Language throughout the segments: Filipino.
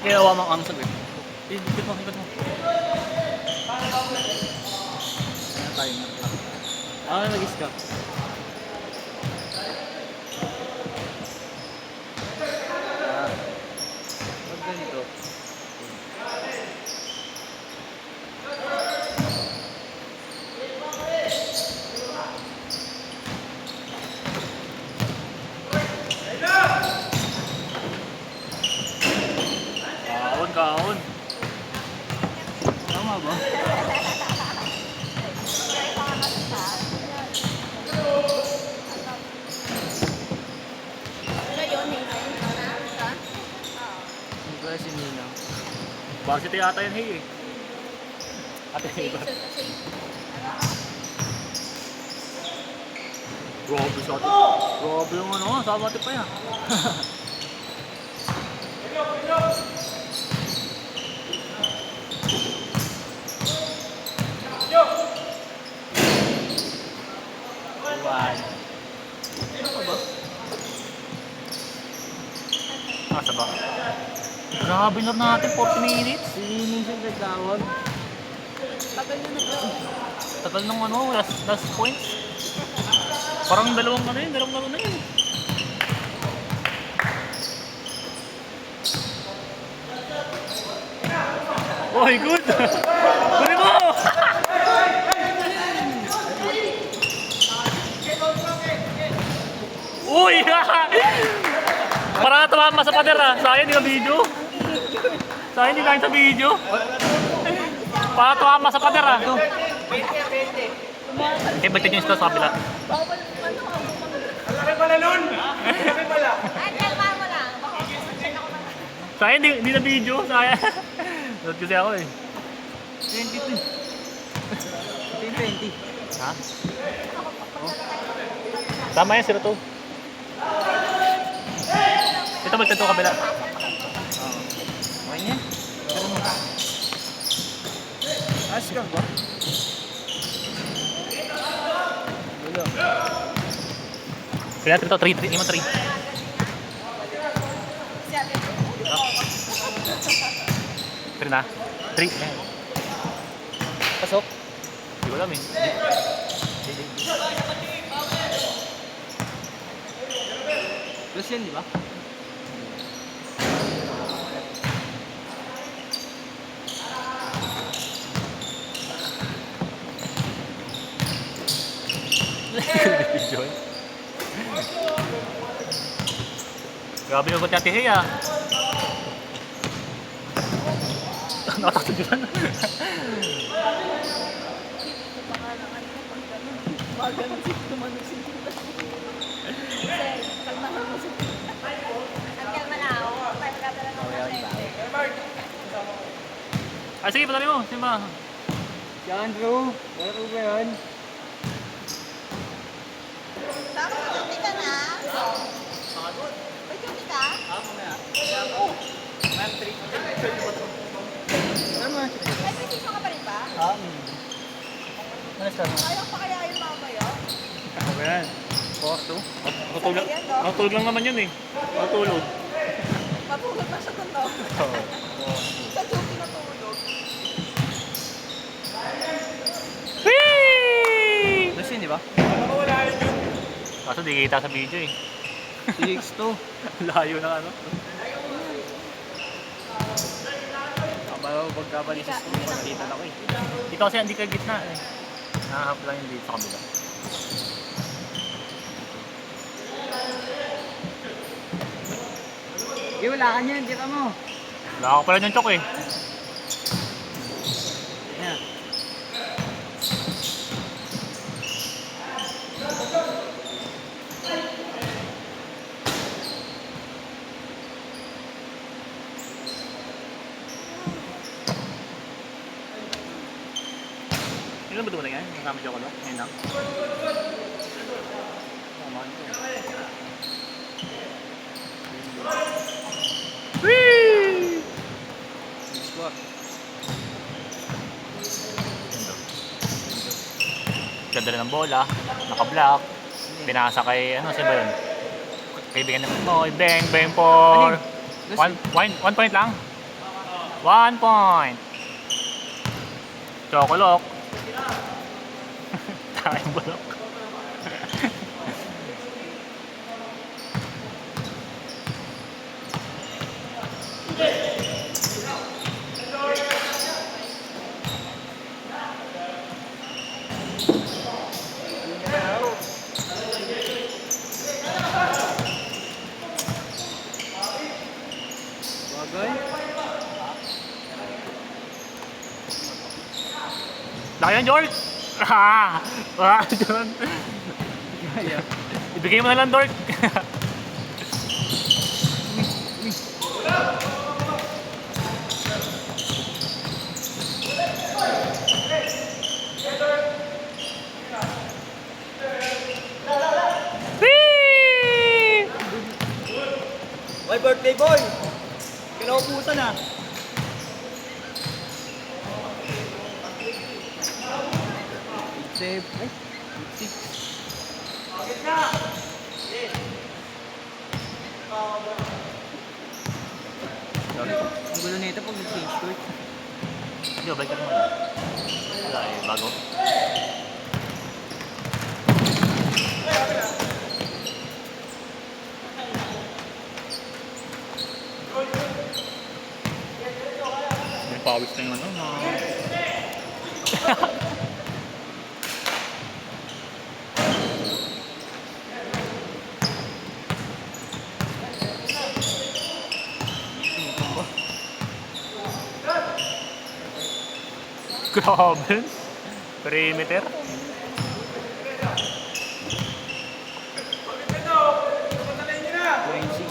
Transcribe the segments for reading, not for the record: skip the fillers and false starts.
Kaya awa mo ang sagot. Ikot mo, ikot mo. Ayan tayo na. Ah, nag-stop. Pag ganito. Kaon, kaon. Tama ba? Hindi ko si Nina. Varsity ata yan, hey eh. Ate, iba. Grabe siya ate. Grabe yung ano, sama ate pa yan. Buwan. Ano ba? Asa ba? Grabe na natin, 40 minutes. Minsan nagtawag. Tagal nung ano, last points. Parang dalawang ano na yun. Oy, good! Kunin mo! Uy! Parang tumama sa pader ah. Sayang hindi na video. Sayang hindi kain sa video. Parang tumama sa pader ah. Eh, ba't yung sa kabila? Laki pala nun! Laki pala! Sayang hindi na video. Sayang. Note kasi ako eh. 22. Ito yung 20. Ha? Oh. Tama yan, 0-2. Ito ba ito kabila? Okay niya? Ayos ka ba? Wala. Kaya ito 3, 3. Three na? 3. Pasok? Hindi ko alam eh. Plus yan, di ba? Joy. Grabe yung Ate Hea. Nakatakot yun. Ay, sige, patali mo. Simba. Si Andrew, laro ba yan? Tama. Ano siya? Ano ba yan? Focus to? Matulog lang naman yun eh. Matulog. Matulog na siya doon, no? Oo. Sa duty natulog. Whee! Plus yun, di ba? Kaso di kita sa video eh. TX2. Layo ng ano. Kabayo pagkabalisis ko, nakita na ko eh. Dito kasi hindi ka gitna eh. Nakahap lang yung dito sa kabila. Eh, wala ka niyan, tira mo. Wala ako pala ng chok eh. Yan. Ilan ba ito na yan? Kasama siya ko lang? Ngayon lang. Tama nito eh. Whee! Squat. Ganda rin ng bola. Naka-block. Binasa kay, ano, sino ba yun? Kaibigan naman mo, bang, bang for... Ano yun? 1 point lang. 1 point. Chocolok. Tayong bulok. Bagay. Laki yan, Jork! Ah! Ah, John. Kaya. Ibigay mo na lang, Dork. Whee! Oy, birthday boy! Kinaupusan ah. Save. Ay, 6. Ang gulo nito pag nag-change court. Hindi, balik ka naman. Wala eh, bago. May pawis na yung ano, Grabe. Perimeter. 26.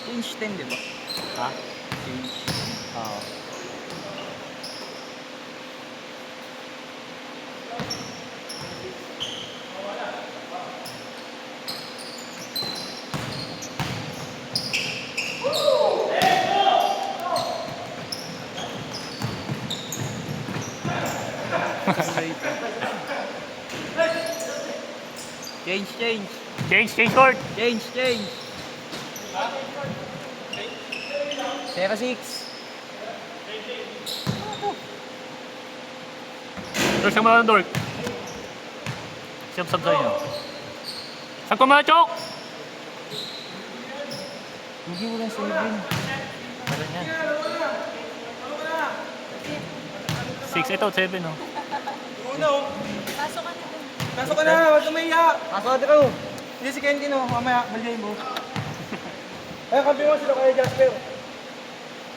Change 10, di ba? Ha? Change. Oo. Change, change. Change court. Change, change. 0-6. Dork, saan mo na, Dork? Siyam-sab sa'yo. Saan ko mga chok? Hindi mo lang 7. Meron yan. 6, ito, 7, oh. Pasok ka na dun. Pasok ka na, huwag ka mahiya. Pasok ka dito. Hindi si Kenji no, mamaya, balyain mo. Ay, kampi mo sila kaya Jasper.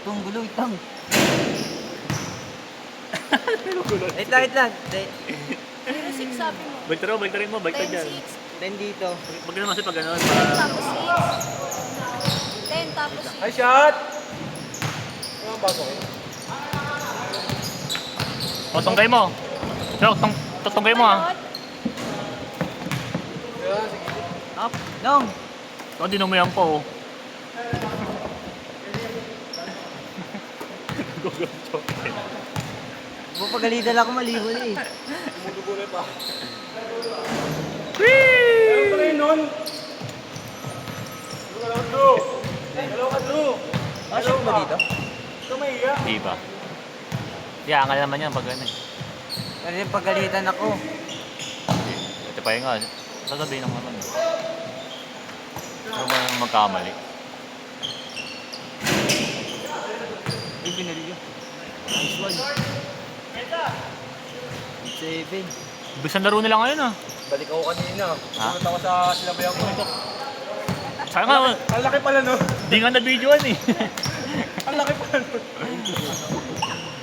Itong gulo, itang. Wait lang, wait lang. 0-6 sabi mo. Balik mo, balik ka dyan. 10-6. 10 dito. Wag naman kasi pag gano'n. 10 tapos 6. 10 tapos 6. Ay, shot! Ano ang pasok eh? O, tunggay mo. Chok, tunggay mo, ah. Up, long. O, dinumuyan po, oh. Pagalitan ako malibo na eh. Umudugo na pa. Whee! Ano pa rin nun? Hello ka, Drew. Pasok ba dito? Ito mahiya. Di ba? Di, angal naman yan pag gano'n. Pero yung pagalitan ako. Ito pa yun nga. Sasabihin ng naman. Ano ba yung magkamali? Ay, binali yun. Nice one. 7. Bisan laro nila ngayon, ah. Balik ako kanina. Ha? Pumunta ako sa sinabayan ko. Saka nga, Ang laki pala no? di nga na-videoan, eh. Ang laki pala no?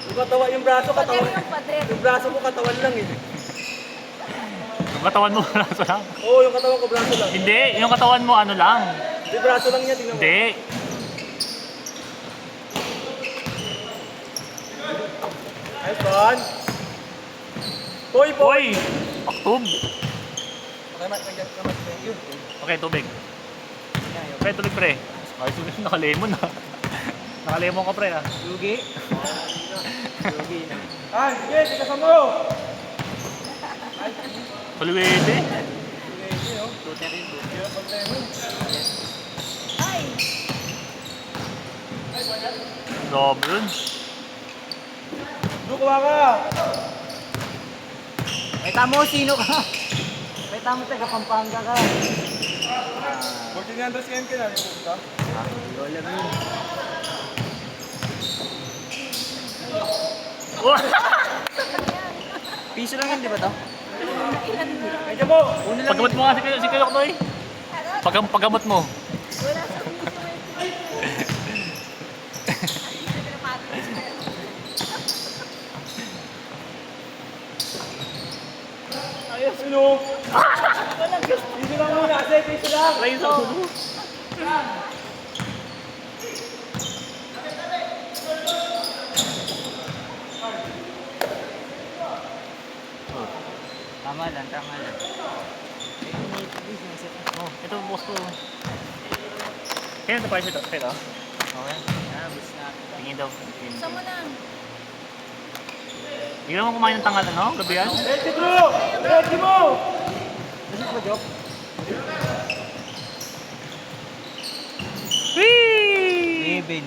Yung katawan, yung braso, Pader katawan. yung pader. Yung braso ko, katawan lang eh. Yung katawan mo, braso lang. Oo, yung katawan ko, braso lang. Hindi, yung katawan mo, ano lang. Hindi, braso lang niya, tingnan mo. Hindi. Ay, son. Boy, Hoy! Aktub! Okay, thank you. Okay, tubig. Okay, tubig, pre. Ay, tubig, naka-lemon, ah. Naka-lemon ka, pre, ah. Lugi. Lugi na. Ah, sige, tigasan mo. Paliwede. Lugi, oh. Ay! Grabe yun. Kuha ka! May tamo, sino ka? May tamo, taga Pampanga ka. 1400 si MK na, yung pupunta. Hindi ko alam yun. Oh! Piso lang yun, di ba to? Medyo mo! Una lang Paggamot mo nga si Kayok Toy. Paggamot mo. Wala sa piso may Ayos, sino? Piso lang muna, kasi piso lang! Lain sa ulo. Tama lang, tama lang. Oh, ito boss ko. Kaya ito pa ito. Ito. Okay. Bus na. Tingin daw. Tingin. Saan mo na? Hindi ka naman kumain ng tangal, ano? Gabi yan? Ready, bro! Ready mo! Whee! Bibin.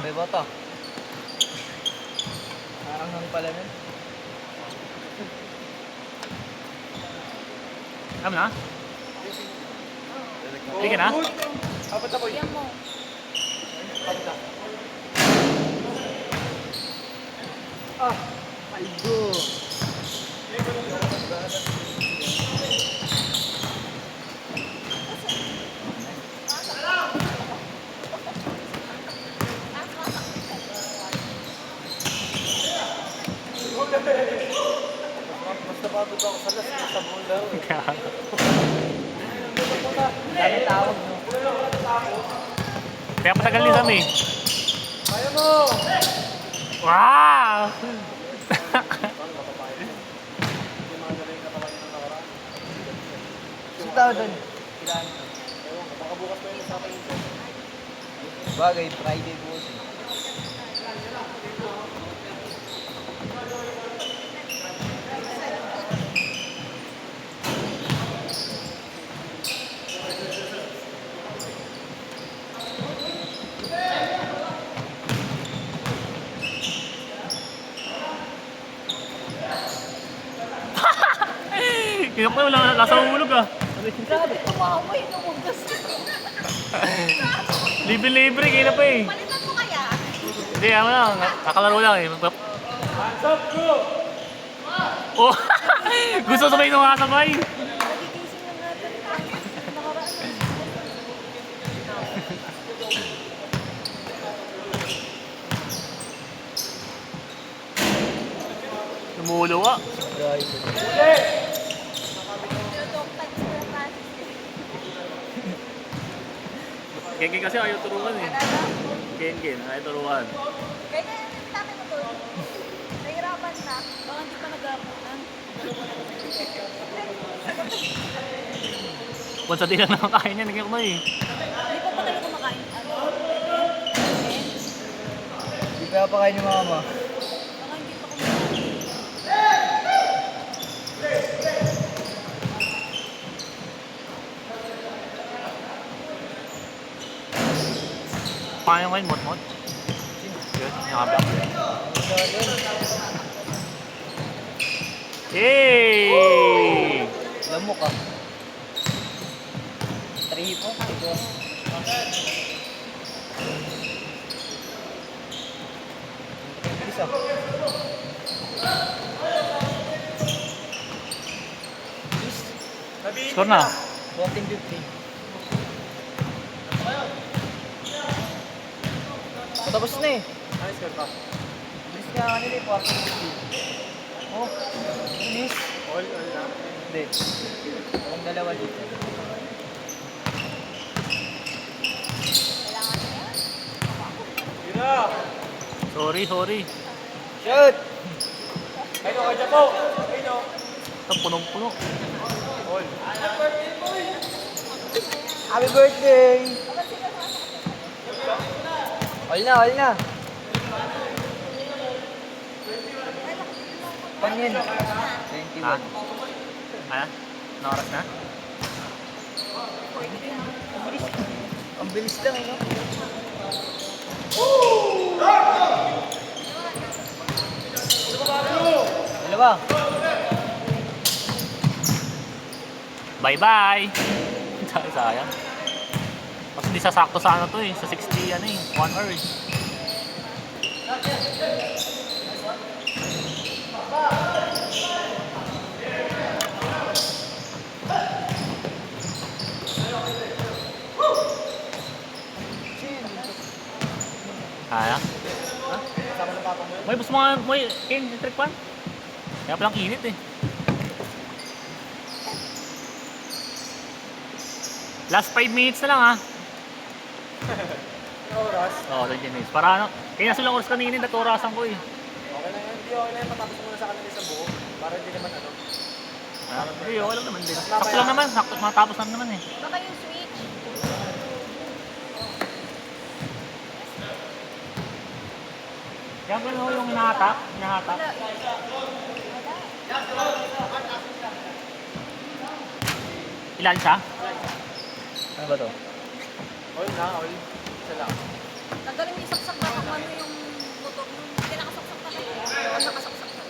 May bata. Parang nang pala nun. Alam na? Hindi ka na? Apat ako Yan mo. Algo. Basta bago ako sa last, sa buong laro eh. Dami tawag, no? Kaya patagal ni Sam eh. Kaya mo! Wow! Si tao doon. Bagay, Friday bukas eh. Kayok ko wala nasa hulog ah. Grabe, tumawa yun ang ugas. Libre-libre, kayo na pa eh. Palitan mo kaya? Hindi, ako lang. Nakalaro lang eh. Hands up, bro! Oh! Gusto sabay nung kasabay. Nagigising na natin. Nakaraan. Numulo ka. Tinutoktan ko yung Francis. Ken kasi ayaw turuan eh. Ken, ayaw turuan. Kaya yung dami mo doon. Nahirapan na. Baka hindi pa nag-aapunan. Once a day lang nakakain niya, naging kumay eh. Hindi pa talaga kumakain. Ano? Hindi ka pa kayo ni mama. Baka hindi pa kumakain. Paano ngayon, mot-mot? Yun, nakabak. Hey! Lamok ka. Tripo. Ito. Isa. Score na. 14-15. Tapos na eh. Ayos ka ba? Bilis nga kanila eh, 14-15. Oh, bilis. All na? Hindi. Ang dalawa dito. Kailangan niya. Yun na! Sorry. Shoot! Ayun, kaya po! Ayun, Ito, punong-puno. all. Happy birthday! All na. Pan yan. 21. Ha? Ano? Anong oras na? Ang bilis lang eh, no? Dalawa. Bye-bye! Sayang. Kasi di sasakto sa ano to eh. Sa 60 ano eh. 1 hour eh. Kaya? Kasama ng papa mo yun. May gusto mo nga, may trick pan? Kaya palang init eh. Last 5 minutes na lang ha. Ano oras? Oo, 20 minutes. Para ano, kaya nasa lang oras kanina, naturasan ko eh. Okay lang yan. Hindi okay lang yan. Matapos muna sa kanila sa buo. Para hindi naman ano. Hindi, okay lang naman din. Sakto lang naman, sakto, matapos lang naman eh. Baka yung switch. Kaya gano'n yung hinahatak, hinahatak. Wala. Ilan siya? Ano ba to? Oil na, oil. Isa lang. Tanggalin mo yung saksak na kung ano yung motor mo. Hindi nakasaksak na kayo. Ang nakasaksak na.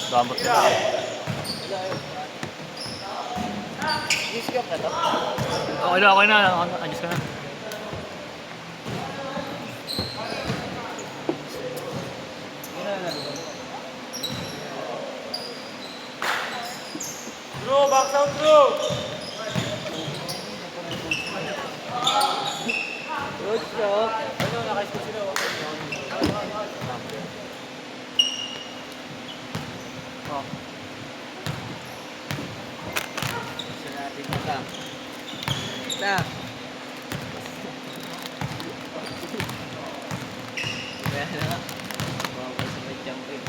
Gambot na. Discount na to. Okay na. Adjust ka na. Bro, box out bro! Good job. Ano, naka-scoot sila. Oh. Gusto natin ito. Ito. Kaya na. Bawal sa may jumping.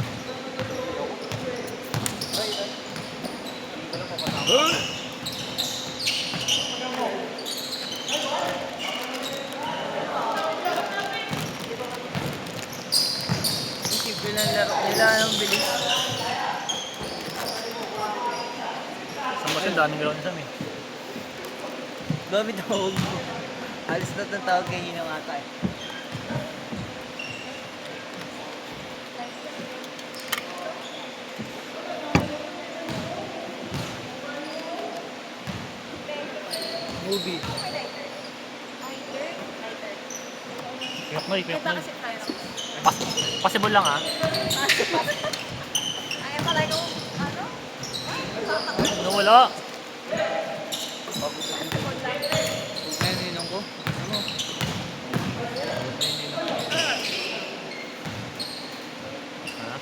Simple lang laro nila. Anong bilis? Saan ba siya? Daming galaw niya eh. Dami tawag mo. Alis na itong tawag kayo ng ata eh. Movie. Lighter. Lighter. Piyak mo, piyak Ito mo. kasi tayo. Possible lang ha. Ay, pala yung ano? Nawala. Ngayon ninong ko. Ano? Ha?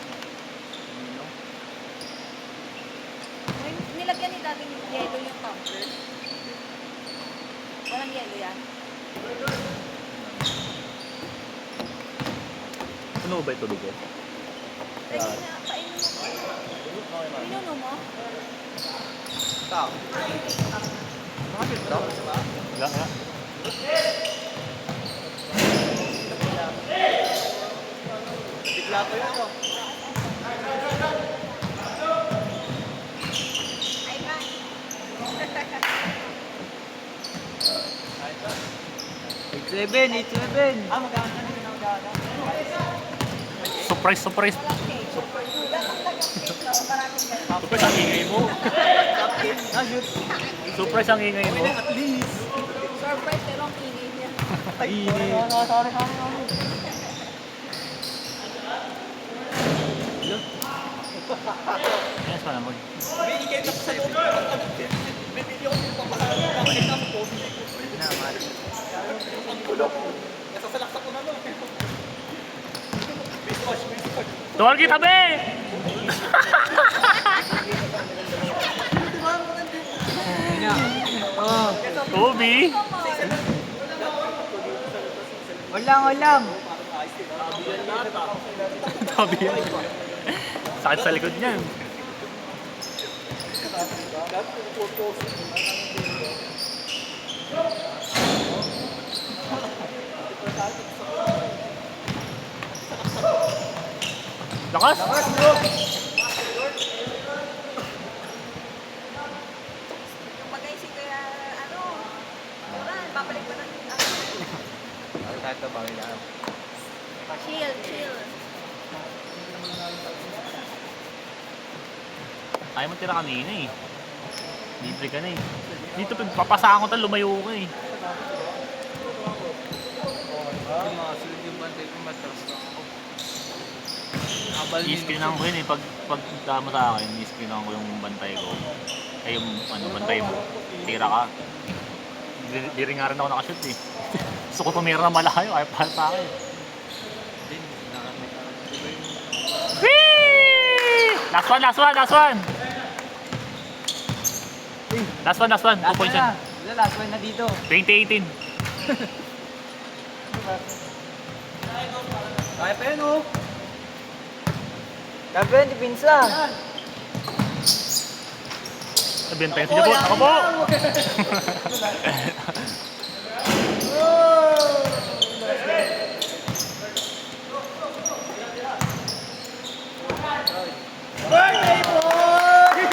May nilagyan ni dating yellow yung tumbler. Walang yellow yan. Ano ba ito dugo? Ay, painom mo. Pinuno mo? Tao. Bakit daw? Wala nga. Bigla ko yun, oh. Ay, ba? 8-7. Ah, magkano na din ang gana? Surprise. Walang cake. Latang lang yung cake, no? Maraming ganun. Surprise ang ingay mo. Ah, shoot. Surprise ang ingay mo. At least. Surprise, pero ang ingay niya. Ay, sorry. Yes, pa naman. Binigay na sa loob. Bibili ako dito pa lang. Bakit na po? Ang kulok. Nasasalaksak ko na no. Biskosh. Tuwal kita, be! Oh. Toby! Walang. Tabi yan. Sakit sa likod niyan. Lakas! Yung bagay si Kuya, ano? Chill, chill. Ayaw mo tira kanina eh. Libre ka na eh. Dito papasaan ko tal, lumayo ka eh. Hindi makasunod yung bantay ko, matras lang ako. Abal I-screenan ko yun eh. Pag tama sa akin, i-screenan ko yung bantay ko. Ay yung ano, bantay mo. Tira ka. Di rin nga rin ako nakashoot eh. Gusto ko tumira na malayo, ayaw pa sa akin. Din, Whee! Last one, last one, last one! Last one, 2 points yun. Wala, last one na dito. 2018. Kaya pa yan oh. Kampiyon, di pinsa. Sabihin tayo sa Jabot. Ako po!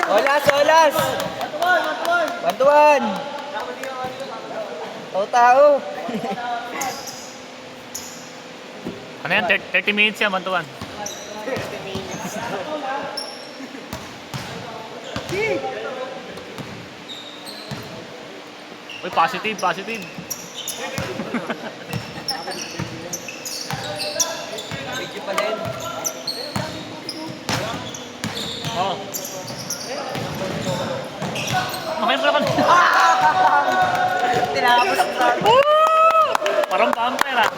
Olas, olas! Bantuan! Tao-tao! Ano yan? 30 minutes yan, mantuan. Uy, positive, positive. Medyo pa din. Oh. Makain pala ka. Tinapos na. Parang vampire ah.